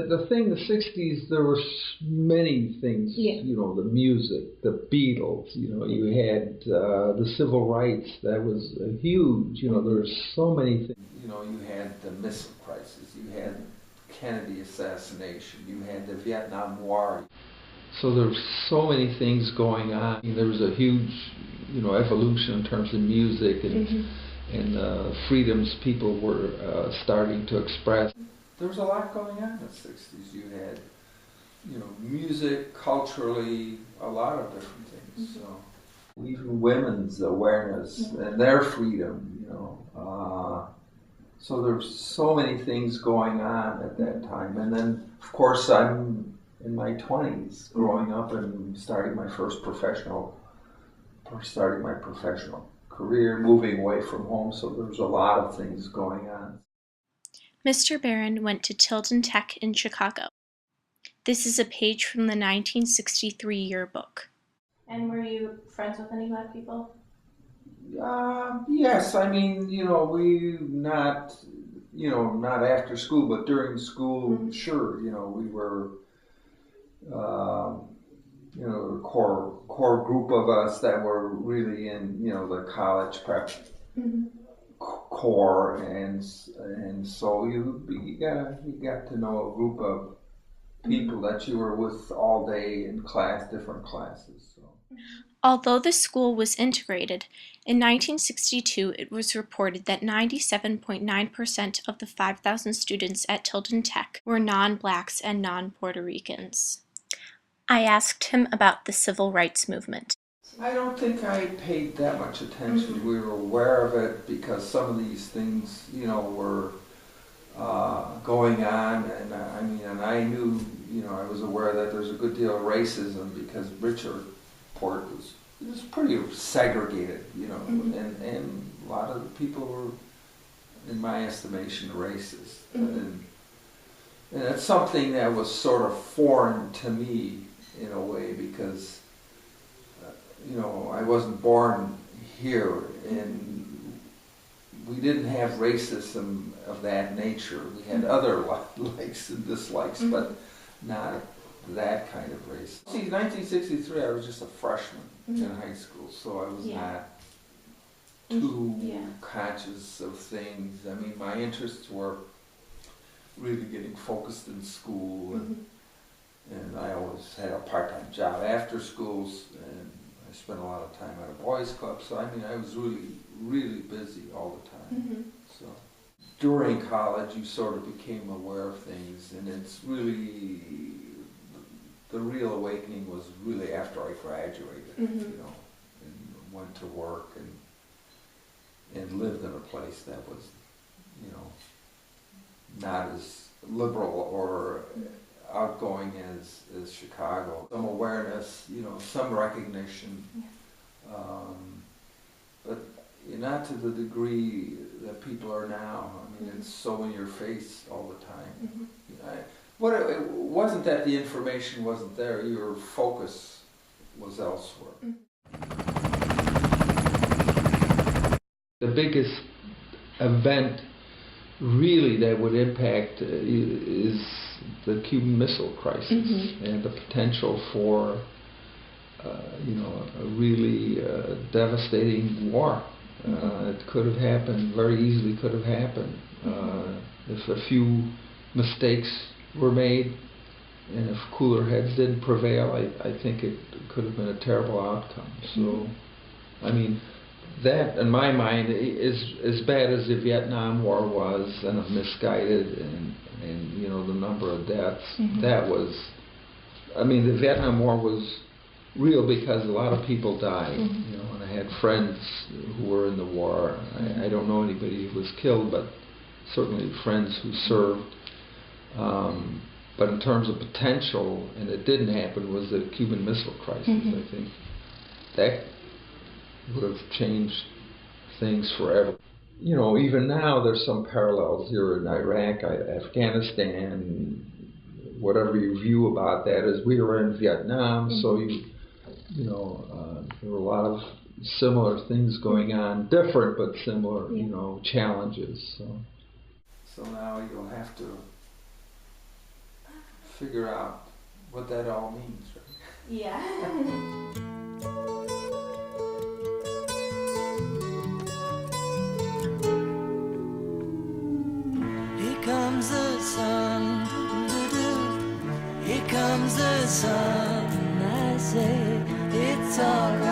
the thing, the 60s, there were many things, you know, the music, the Beatles, you know, you had the civil rights, that was huge, you know, there's so many things. You know, you had the missile crisis, you had Kennedy assassination, you had the Vietnam War. So there's so many things going on. There was a huge, you know, evolution in terms of music and freedoms people were starting to express. There was a lot going on in the 60s. You had, you know, music, culturally, a lot of different things. So even women's awareness and their freedom, you know. So there's so many things going on at that time. And then, of course, I'm in my 20s, growing up and starting my professional career, moving away from home. So there's a lot of things going on. Mr. Barron went to Tilden Tech in Chicago. This is a page from the 1963 yearbook. And were you friends with any Black people? Yes, I mean, you know, not after school, but during school, sure, you know, we were, you know, the core group of us that were really in, you know, the college prep core, and so you got to know a group of people that you were with all day in different classes. So. Although the school was integrated, in 1962 it was reported that 97.9% of the 5,000 students at Tilden Tech were non-Blacks and non-Puerto Ricans. I asked him about the civil rights movement. I don't think I paid that much attention. We were aware of it because some of these things, you know, were going on, and I knew, you know, I was aware that there's a good deal of racism because Bridgeport was pretty segregated, you know, and a lot of the people were, in my estimation, racist. And it's something that was sort of foreign to me in a way because, you know, I wasn't born here, and we didn't have racism of that nature. We had other likes and dislikes, but not that kind of race. See, 1963, I was just a freshman in high school, so I was not too conscious of things. I mean, my interests were really getting focused in school, and I always had a part-time job after schools, and I spent a lot of time at a boys' club, so I mean, I was really, really busy all the time. So during college, you sort of became aware of things, and it's really, the real awakening was really after I graduated, you know, and went to work and lived in a place that was, you know, not as liberal or outgoing as Chicago. Some awareness, you know, some recognition, but not to the degree that people are now. I mean, it's so in your face all the time. It wasn't that the information wasn't there, your focus was elsewhere. The biggest event really that would impact is the Cuban Missile Crisis and the potential for you know, a really devastating war. It could have happened, very easily could have happened, if a few mistakes were made, and if cooler heads didn't prevail. I think it could have been a terrible outcome. So, I mean, that, in my mind, is as bad as the Vietnam War was, and misguided, and you know, the number of deaths. That was, I mean, the Vietnam War was real because a lot of people died. You know, and I had friends who were in the war. I don't know anybody who was killed, but certainly friends who served. But in terms of potential, and it didn't happen, was the Cuban Missile Crisis. I think that would have changed things forever. You know, even now there's some parallels here in Iraq, Afghanistan, whatever you view about that, as we were in Vietnam, so you know, there were a lot of similar things going on, different but similar, you know, challenges. So now you'll have to figure out what that all means, right? Yeah. Here comes the sun, doo-doo-doo. Here comes the sun. I say it's alright.